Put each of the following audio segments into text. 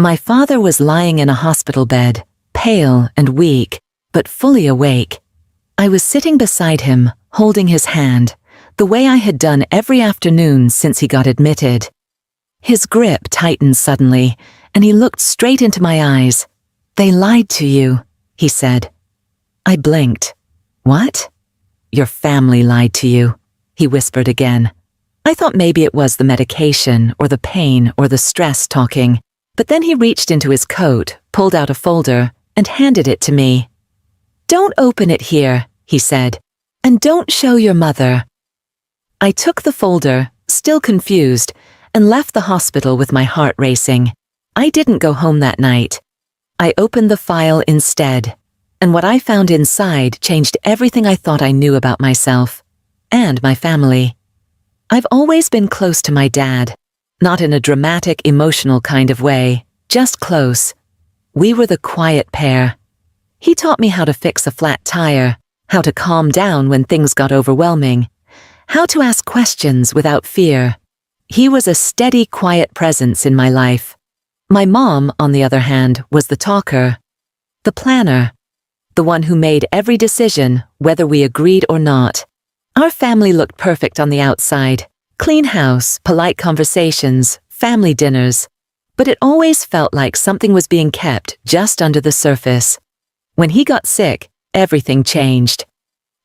My father was lying in a hospital bed, pale and weak, but fully awake. I was sitting beside him, holding his hand, the way I had done every afternoon since he got admitted. His grip tightened suddenly, and he looked straight into my eyes. "They lied to you," he said. I blinked. "What?" "Your family lied to you," he whispered again. I thought maybe it was the medication or the pain or the stress talking, but then he reached into his coat, pulled out a folder, and handed it to me. "Don't open it here," he said, "and don't show your mother." I took the folder, still confused, and left the hospital with my heart racing. I didn't go home that night. I opened the file instead, and what I found inside changed everything I thought I knew about myself and my family. I've always been close to my dad, not in a dramatic, emotional kind of way, just close. We were the quiet pair. He taught me how to fix a flat tire, how to calm down when things got overwhelming, how to ask questions without fear. He was a steady, quiet presence in my life. My mom, on the other hand, was the talker, the planner, the one who made every decision, whether we agreed or not. Our family looked perfect on the outside. Clean house, polite conversations, family dinners. But it always felt like something was being kept just under the surface. When he got sick, everything changed.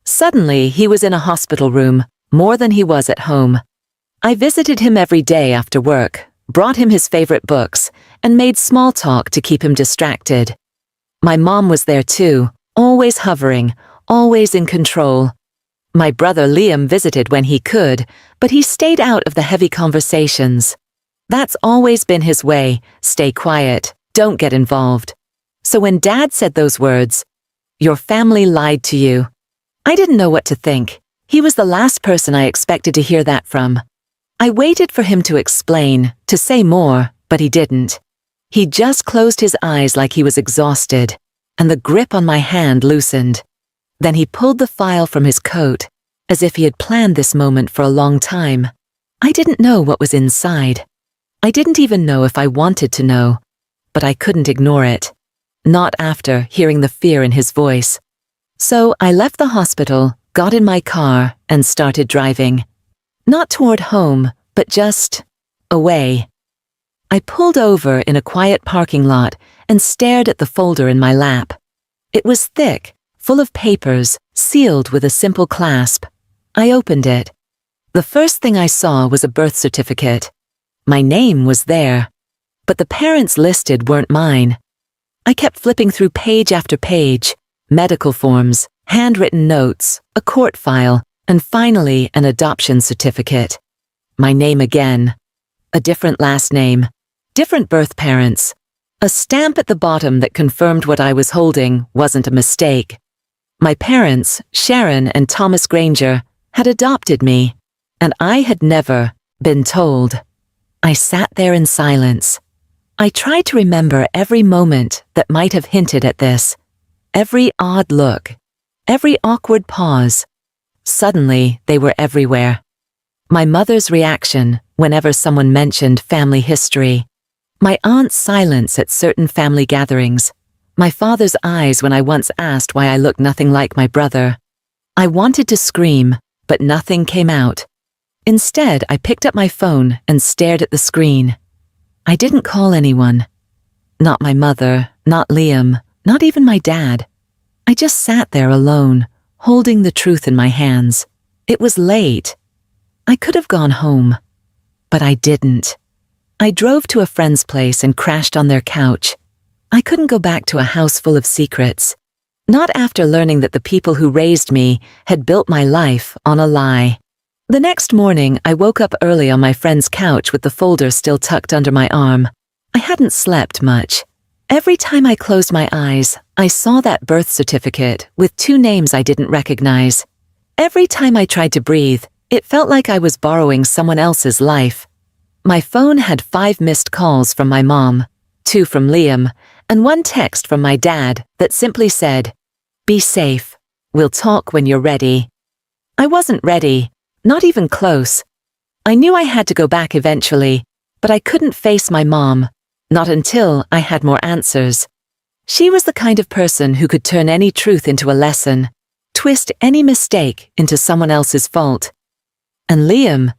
Suddenly, he was in a hospital room, more than he was at home. I visited him every day after work, brought him his favorite books, and made small talk to keep him distracted. My mom was there too, always hovering, always in control. My brother Liam visited when he could, but he stayed out of the heavy conversations. That's always been his way, stay quiet, don't get involved. So when Dad said those words, "Your family lied to you," I didn't know what to think. He was the last person I expected to hear that from. I waited for him to explain, to say more, but he didn't. He just closed his eyes like he was exhausted, and the grip on my hand loosened. Then he pulled the file from his coat, as if he had planned this moment for a long time. I didn't know what was inside. I didn't even know if I wanted to know, but I couldn't ignore it. Not after hearing the fear in his voice. So I left the hospital, got in my car, and started driving. Not toward home, but just away. I pulled over in a quiet parking lot and stared at the folder in my lap. It was thick, full of papers, sealed with a simple clasp. I opened it. The first thing I saw was a birth certificate. My name was there, but the parents listed weren't mine. I kept flipping through page after page, medical forms, handwritten notes, a court file, and finally an adoption certificate. My name again. A different last name. Different birth parents. A stamp at the bottom that confirmed what I was holding wasn't a mistake. My parents, Sharon and Thomas Granger, had adopted me, and I had never been told. I sat there in silence. I tried to remember every moment that might have hinted at this, every odd look, every awkward pause. Suddenly, they were everywhere. My mother's reaction whenever someone mentioned family history, my aunt's silence at certain family gatherings, my father's eyes when I once asked why I looked nothing like my brother. I wanted to scream, but nothing came out. Instead, I picked up my phone and stared at the screen. I didn't call anyone. Not my mother, not Liam, not even my dad. I just sat there alone, holding the truth in my hands. It was late. I could have gone home, but I didn't. I drove to a friend's place and crashed on their couch. I couldn't go back to a house full of secrets. Not after learning that the people who raised me had built my life on a lie. The next morning, I woke up early on my friend's couch with the folder still tucked under my arm. I hadn't slept much. Every time I closed my eyes, I saw that birth certificate with two names I didn't recognize. Every time I tried to breathe, it felt like I was borrowing someone else's life. My phone had 5 missed calls from my mom, 2 from Liam, and 1 text from my dad that simply said, "Be safe. We'll talk when you're ready." I wasn't ready, not even close. I knew I had to go back eventually, but I couldn't face my mom, Not until I had more answers. She was the kind of person who could turn any truth into a lesson, twist any mistake into someone else's fault. And Liam,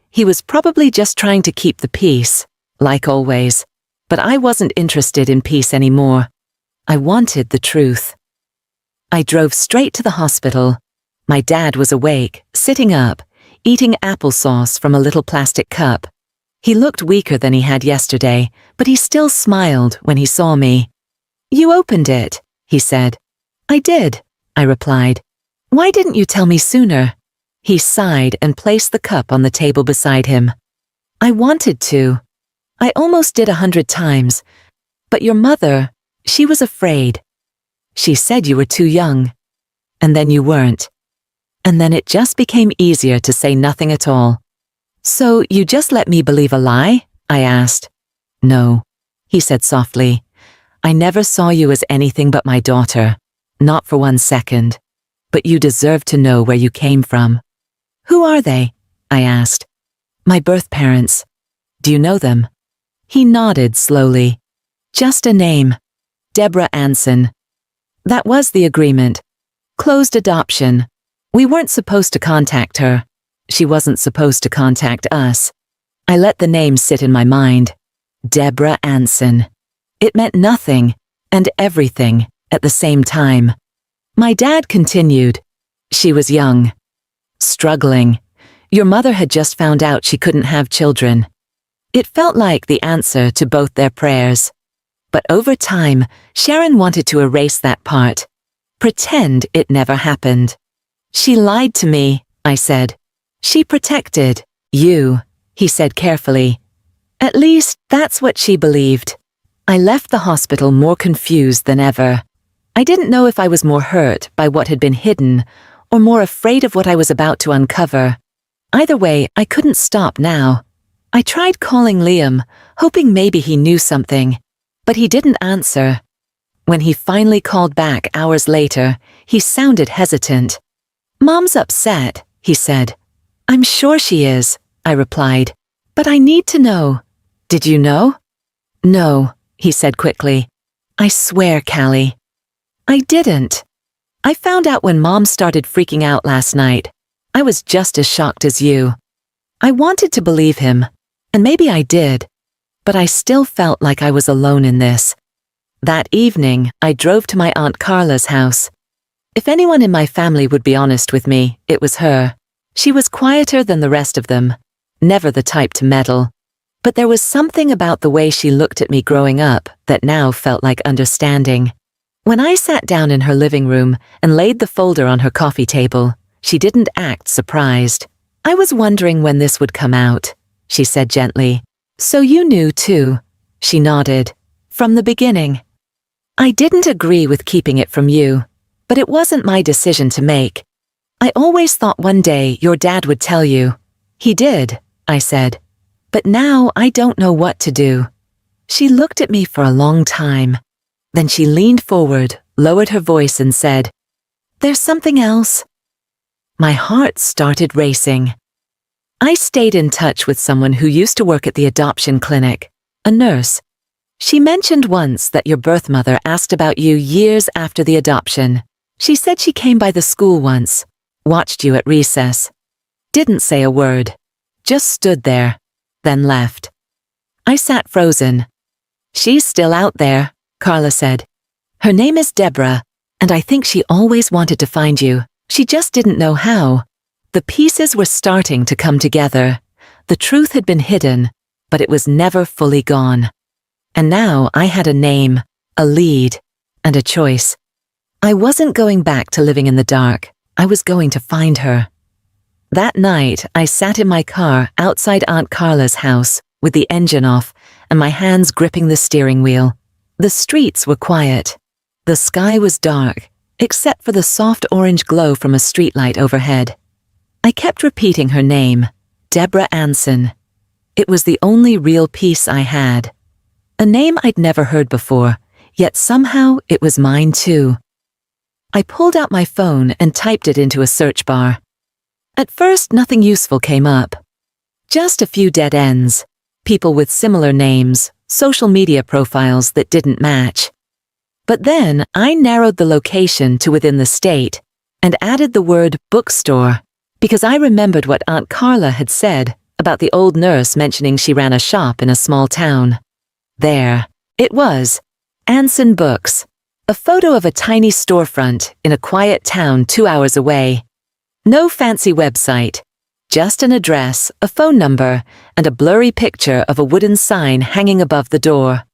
he was probably just trying to keep the peace, like always. But I wasn't interested in peace anymore. I wanted the truth. I drove straight to the hospital. My dad was awake, sitting up, eating applesauce from a little plastic cup. He looked weaker than he had yesterday, but he still smiled when he saw me. "You opened it," he said. "I did," I replied. "Why didn't you tell me sooner?" He sighed and placed the cup on the table beside him. "I wanted to. I almost did 100 times. But your mother, she was afraid. She said you were too young. And then you weren't. And then it just became easier to say nothing at all." "So you just let me believe a lie?" I asked. "No," he said softly. "I never saw you as anything but my daughter. Not for 1 second. But you deserve to know where you came from." "Who are they?" I asked. "My birth parents. Do you know them?" He nodded slowly. "Just a name. Deborah Anson. That was the agreement. Closed adoption. We weren't supposed to contact her. She wasn't supposed to contact us. I let the name sit in my mind. Deborah Anson. It meant nothing and everything at the same time." My dad continued. "She was young. Struggling. Your mother had just found out she couldn't have children. It felt like the answer to both their prayers. But over time, Sharon wanted to erase that part. Pretend it never happened. She lied to me," I said. "She protected you," he said carefully. "At least, that's what she believed." I left the hospital more confused than ever. I didn't know if I was more hurt by what had been hidden or more afraid of what I was about to uncover. Either way, I couldn't stop now. I tried calling Liam, hoping maybe he knew something, but he didn't answer. When he finally called back hours later, he sounded hesitant. "Mom's upset," he said. "I'm sure she is," I replied. "But I need to know." "Did you know?" "No," he said quickly. "I swear, Callie. I didn't. I found out when Mom started freaking out last night. I was just as shocked as you. I wanted to believe him, and maybe I did, but I still felt like I was alone in this. That evening, I drove to my Aunt Carla's house. If anyone in my family would be honest with me, it was her. She was quieter than the rest of them, never the type to meddle. But there was something about the way she looked at me growing up that now felt like understanding. When I sat down in her living room and laid the folder on her coffee table, she didn't act surprised. "I was wondering when this would come out," she said gently. "So you knew too." She nodded. "From the beginning." "I didn't agree with keeping it from you, but it wasn't my decision to make. I always thought one day your dad would tell you." "He did," I said. "But now I don't know what to do." She looked at me for a long time. Then she leaned forward, lowered her voice and said, "There's something else." My heart started racing. I stayed in touch with someone who used to work at the adoption clinic, a nurse. She mentioned once that your birth mother asked about you years after the adoption. She said she came by the school once, watched you at recess. Didn't say a word, just stood there, then left. I sat frozen. "She's still out there," Carla said. "Her name is Deborah, and I think she always wanted to find you. She just didn't know how." The pieces were starting to come together. The truth had been hidden, but it was never fully gone. And now I had a name, a lead, and a choice. I wasn't going back to living in the dark. I was going to find her. That night, I sat in my car outside Aunt Carla's house with the engine off and my hands gripping the steering wheel. The streets were quiet. The sky was dark, except for the soft orange glow from a streetlight overhead. I kept repeating her name, Deborah Anson. It was the only real peace I had. A name I'd never heard before, yet somehow it was mine too. I pulled out my phone and typed it into a search bar. At first, nothing useful came up. Just a few dead ends, people with similar names, social media profiles that didn't match. But then I narrowed the location to within the state and added the word bookstore because I remembered what Aunt Carla had said about the old nurse mentioning she ran a shop in a small town. There, it was, Anson Books, a photo of a tiny storefront in a quiet town 2 hours away. No fancy website, just an address, a phone number, and a blurry picture of a wooden sign hanging above the door.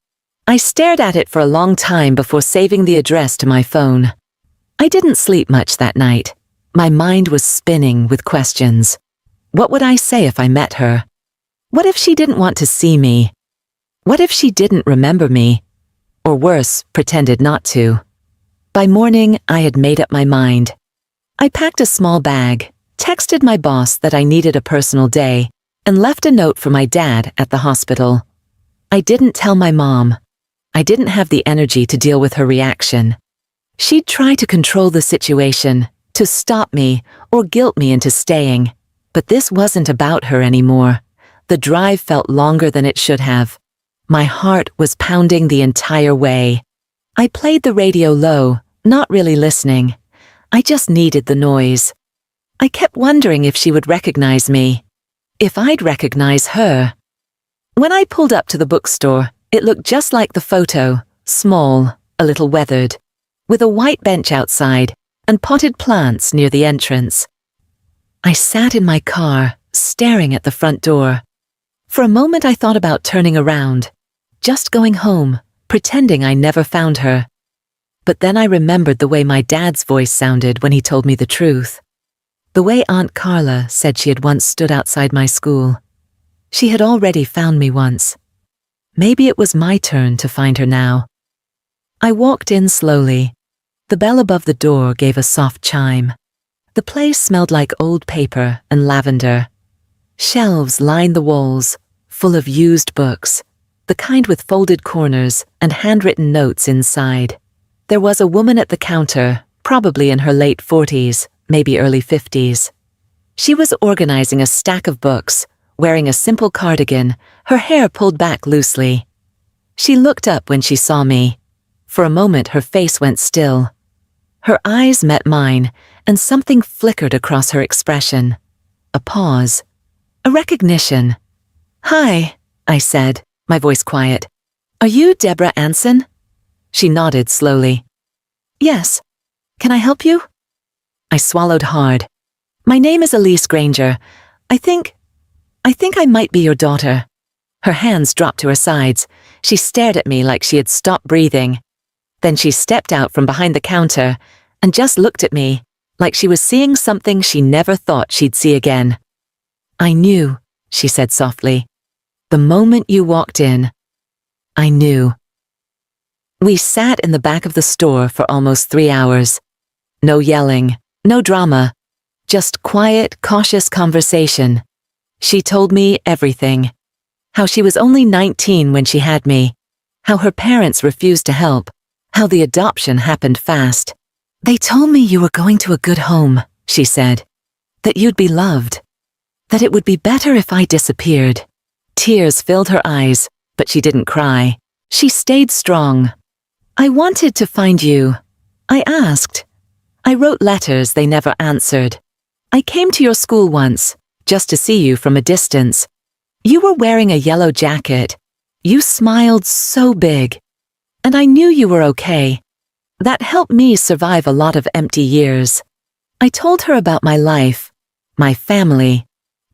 I stared at it for a long time before saving the address to my phone. I didn't sleep much that night. My mind was spinning with questions. What would I say if I met her? What if she didn't want to see me? What if she didn't remember me? Or worse, pretended not to? By morning, I had made up my mind. I packed a small bag, texted my boss that I needed a personal day, and left a note for my dad at the hospital. I didn't tell my mom. I didn't have the energy to deal with her reaction. She'd try to control the situation, to stop me or guilt me into staying. But this wasn't about her anymore. The drive felt longer than it should have. My heart was pounding the entire way. I played the radio low, not really listening. I just needed the noise. I kept wondering if she would recognize me, if I'd recognize her. When I pulled up to the bookstore, it looked just like the photo, small, a little weathered, with a white bench outside and potted plants near the entrance. I sat in my car, staring at the front door. For a moment I thought about turning around, just going home, pretending I never found her. But then I remembered the way my dad's voice sounded when he told me the truth. The way Aunt Carla said she had once stood outside my school. She had already found me once. Maybe it was my turn to find her now. I walked in slowly. The bell above the door gave a soft chime. The place smelled like old paper and lavender. Shelves lined the walls, full of used books, the kind with folded corners and handwritten notes inside. There was a woman at the counter, probably in her late 40s, maybe early 50s. She was organizing a stack of books, wearing a simple cardigan, her hair pulled back loosely. She looked up when she saw me. For a moment her face went still. Her eyes met mine, and something flickered across her expression. A pause. A recognition. "Hi," I said, my voice quiet. "Are you Deborah Anson?" She nodded slowly. "Yes. Can I help you?" I swallowed hard. "My name is Elise Granger. I think I might be your daughter." Her hands dropped to her sides. She stared at me like she had stopped breathing. Then she stepped out from behind the counter and just looked at me, like she was seeing something she never thought she'd see again. "I knew," she said softly. "The moment you walked in, I knew." We sat in the back of the store for almost 3 hours. No yelling, no drama, just quiet, cautious conversation. She told me everything. How she was only 19 when she had me. How her parents refused to help. How the adoption happened fast. "They told me you were going to a good home," she said. "That you'd be loved. That it would be better if I disappeared." Tears filled her eyes, but she didn't cry. She stayed strong. "I wanted to find you. I asked. I wrote letters they never answered. I came to your school once, just to see you from a distance. You were wearing a yellow jacket. You smiled so big. And I knew you were okay. That helped me survive a lot of empty years." I told her about my life, my family,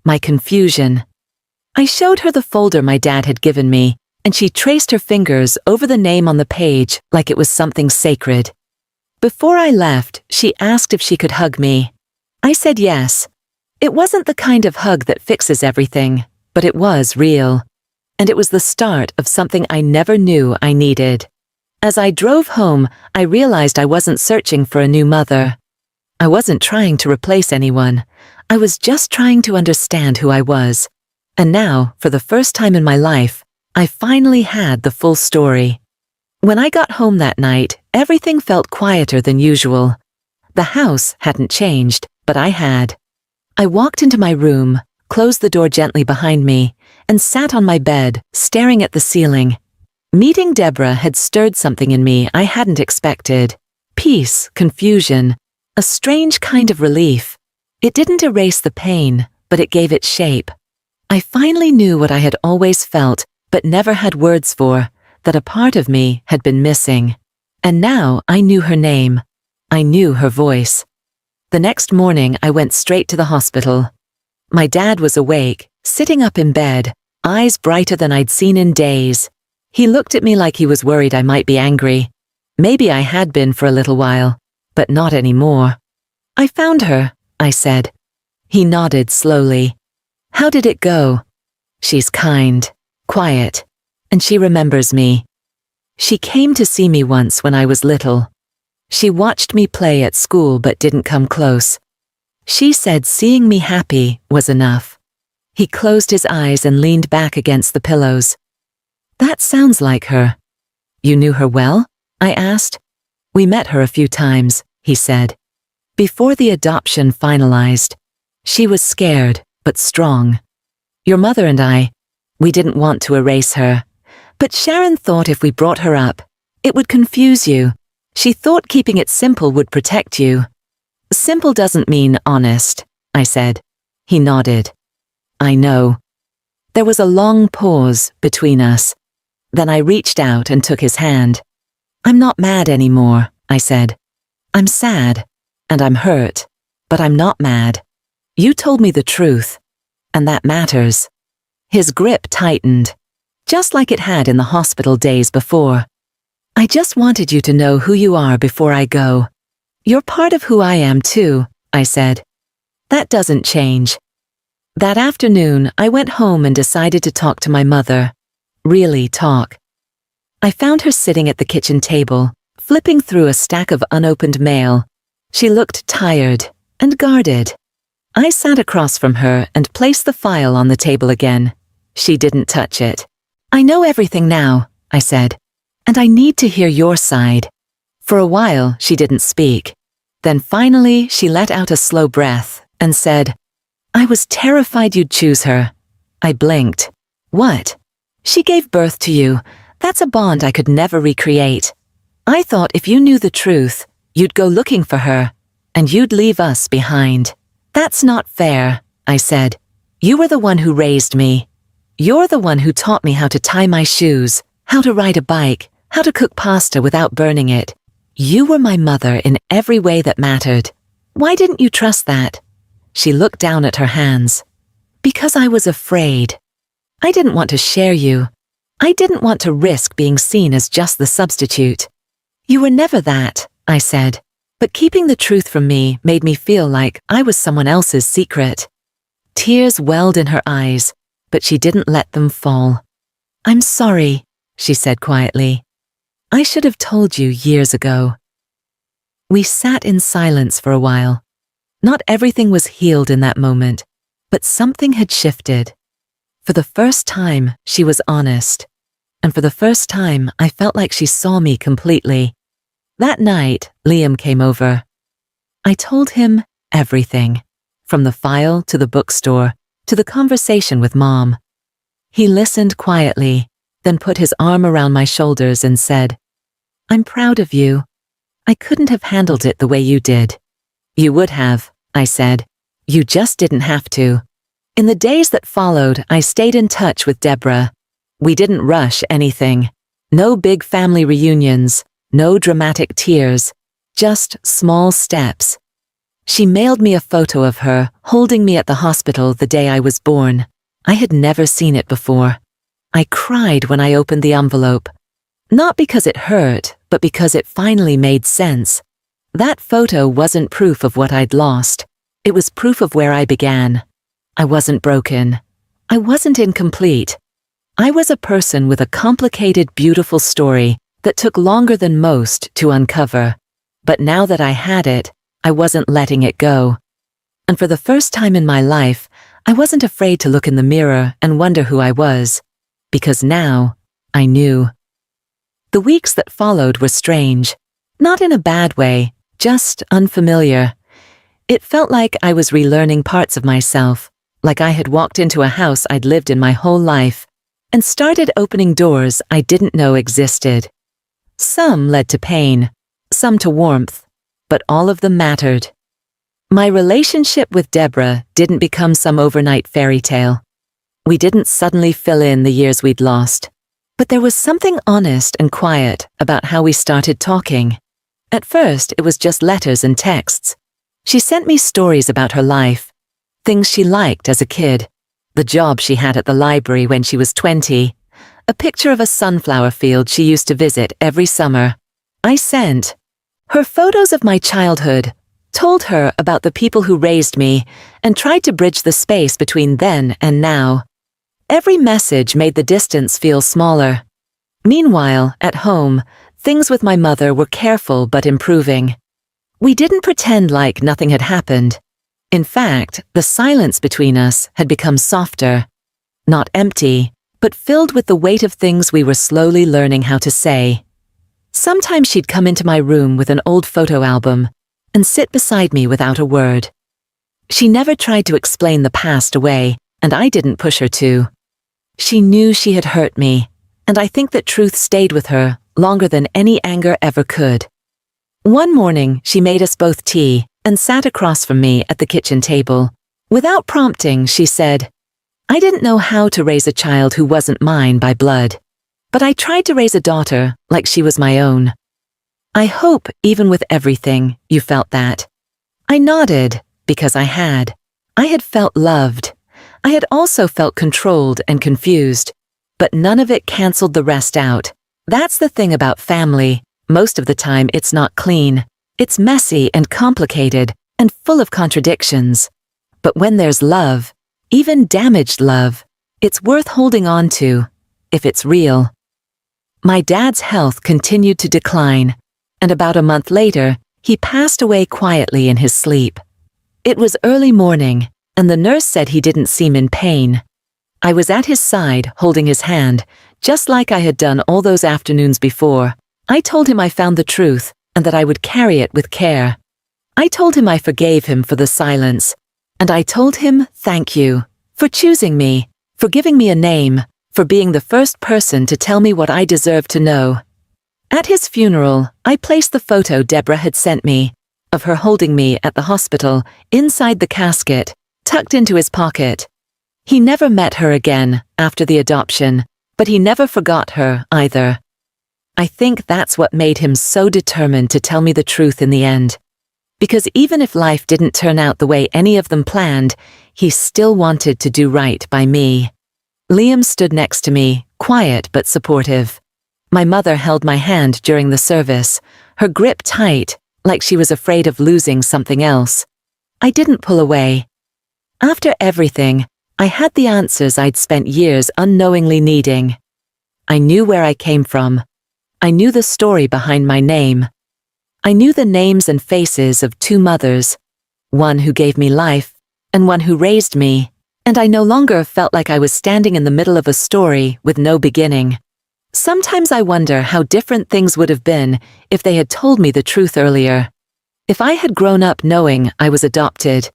my confusion. I showed her the folder my dad had given me, and she traced her fingers over the name on the page like it was something sacred. Before I left, she asked if she could hug me. I said yes. It wasn't the kind of hug that fixes everything, but it was real. And it was the start of something I never knew I needed. As I drove home, I realized I wasn't searching for a new mother. I wasn't trying to replace anyone. I was just trying to understand who I was. And now, for the first time in my life, I finally had the full story. When I got home that night, everything felt quieter than usual. The house hadn't changed, but I had. I walked into my room, closed the door gently behind me, and sat on my bed, staring at the ceiling, Meeting Deborah had stirred something in me I hadn't expected. Peace, confusion, a strange kind of relief. It didn't erase the pain, but it gave it shape. I finally knew what I had always felt, but never had words for, that a part of me had been missing. And now I knew her name. I knew her voice. The next morning I went straight to the hospital. My dad was awake, sitting up in bed, eyes brighter than I'd seen in days. He looked at me like he was worried I might be angry. Maybe I had been for a little while, but not anymore. "I found her," I said. He nodded slowly. "How did it go?" "She's kind, quiet, and she remembers me. She came to see me once when I was little. She watched me play at school but didn't come close. She said seeing me happy was enough." He closed his eyes and leaned back against the pillows. "That sounds like her." "You knew her well?" I asked. "We met her a few times," he said. "Before the adoption finalized. She was scared, but strong. Your mother and we didn't want to erase her. But Sharon thought if we brought her up, it would confuse you. She thought keeping it simple would protect you." "Simple doesn't mean honest," I said. He nodded. "I know." There was a long pause between us. Then I reached out and took his hand. "I'm not mad anymore," I said. "I'm sad, and I'm hurt, but I'm not mad. You told me the truth, and that matters." His grip tightened, just like it had in the hospital days before. "I just wanted you to know who you are before I go. You're part of who I am too," I said. "That doesn't change." That afternoon, I went home and decided to talk to my mother. Really talk. I found her sitting at the kitchen table, flipping through a stack of unopened mail. She looked tired and guarded. I sat across from her and placed the file on the table again. She didn't touch it. "I know everything now," I said, "and I need to hear your side." For a while, she didn't speak. Then finally, she let out a slow breath and said, "I was terrified you'd choose her." I blinked. "What?" "She gave birth to you. That's a bond I could never recreate. I thought if you knew the truth, you'd go looking for her, and you'd leave us behind." "That's not fair," I said. "You were the one who raised me. You're the one who taught me how to tie my shoes, how to ride a bike, how to cook pasta without burning it. You were my mother in every way that mattered. Why didn't you trust that?" She looked down at her hands. "Because I was afraid. I didn't want to share you. I didn't want to risk being seen as just the substitute." "You were never that," I said, "but keeping the truth from me made me feel like I was someone else's secret." Tears welled in her eyes, but she didn't let them fall. "I'm sorry," she said quietly. "I should have told you years ago." We sat in silence for a while. Not everything was healed in that moment, but something had shifted. For the first time, she was honest. And for the first time, I felt like she saw me completely. That night, Liam came over. I told him everything, from the file to the bookstore to the conversation with Mom. He listened quietly, then put his arm around my shoulders and said, "I'm proud of you. I couldn't have handled it the way you did." "You would have," I said. "You just didn't have to." In the days that followed, I stayed in touch with Deborah. We didn't rush anything. No big family reunions, no dramatic tears, just small steps. She mailed me a photo of her holding me at the hospital the day I was born. I had never seen it before. I cried when I opened the envelope. Not because it hurt, but because it finally made sense. That photo wasn't proof of what I'd lost. It was proof of where I began. I wasn't broken. I wasn't incomplete. I was a person with a complicated, beautiful story that took longer than most to uncover. But now that I had it, I wasn't letting it go. And for the first time in my life, I wasn't afraid to look in the mirror and wonder who I was. Because now, I knew. The weeks that followed were strange. Not in a bad way, just unfamiliar. It felt like I was relearning parts of myself, like I had walked into a house I'd lived in my whole life, and started opening doors I didn't know existed. Some led to pain, some to warmth, but all of them mattered. My relationship with Deborah didn't become some overnight fairy tale. We didn't suddenly fill in the years we'd lost, but there was something honest and quiet about how we started talking. At first, it was just letters and texts. She sent me stories about her life, things she liked as a kid, the job she had at the library when she was 20, a picture of a sunflower field she used to visit every summer. I sent her photos of my childhood, told her about the people who raised me, and tried to bridge the space between then and now. Every message made the distance feel smaller. Meanwhile, at home, things with my mother were careful but improving. We didn't pretend like nothing had happened. In fact, the silence between us had become softer. Not empty, but filled with the weight of things we were slowly learning how to say. Sometimes she'd come into my room with an old photo album and sit beside me without a word. She never tried to explain the past away, and I didn't push her to. She knew she had hurt me, and I think that truth stayed with her longer than any anger ever could. One morning, she made us both tea and sat across from me at the kitchen table. Without prompting, she said, "I didn't know how to raise a child who wasn't mine by blood, but I tried to raise a daughter like she was my own. I hope, even with everything, you felt that." I nodded, because I had. I had felt loved. I had also felt controlled and confused, but none of it canceled the rest out. That's the thing about family. Most of the time, it's not clean. It's messy and complicated and full of contradictions. But when there's love, even damaged love, it's worth holding on to, if it's real. My dad's health continued to decline, and about a month later, he passed away quietly in his sleep. It was early morning, and the nurse said he didn't seem in pain. I was at his side, holding his hand, just like I had done all those afternoons before. I told him I found the truth, and that I would carry it with care. I told him I forgave him for the silence, and I told him thank you, for choosing me, for giving me a name, for being the first person to tell me what I deserved to know. At his funeral, I placed the photo Deborah had sent me, of her holding me at the hospital, inside the casket, tucked into his pocket. He never met her again after the adoption, but he never forgot her either. I think that's what made him so determined to tell me the truth in the end. Because even if life didn't turn out the way any of them planned, he still wanted to do right by me. Liam stood next to me, quiet but supportive. My mother held my hand during the service, her grip tight, like she was afraid of losing something else. I didn't pull away. After everything, I had the answers I'd spent years unknowingly needing. I knew where I came from. I knew the story behind my name. I knew the names and faces of two mothers, one who gave me life and one who raised me, and I no longer felt like I was standing in the middle of a story with no beginning. Sometimes I wonder how different things would have been if they had told me the truth earlier. If I had grown up knowing I was adopted.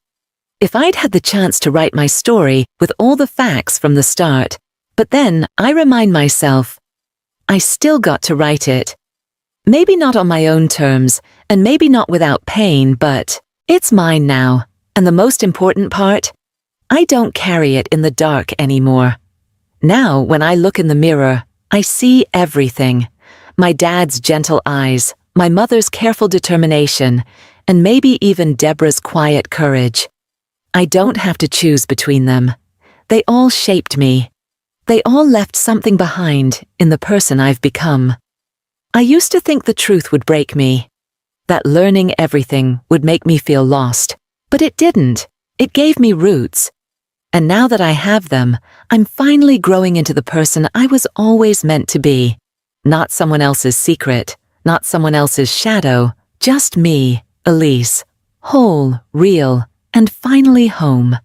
If I'd had the chance to write my story with all the facts from the start. But then I remind myself, I still got to write it. Maybe not on my own terms, and maybe not without pain, but it's mine now. And the most important part, I don't carry it in the dark anymore. Now, when I look in the mirror, I see everything. My dad's gentle eyes, my mother's careful determination, and maybe even Deborah's quiet courage. I don't have to choose between them. They all shaped me. They all left something behind in the person I've become. I used to think the truth would break me, that learning everything would make me feel lost, but it didn't. It gave me roots. And now that I have them, I'm finally growing into the person I was always meant to be. Not someone else's secret, not someone else's shadow, just me, Elise, whole, real, and finally home.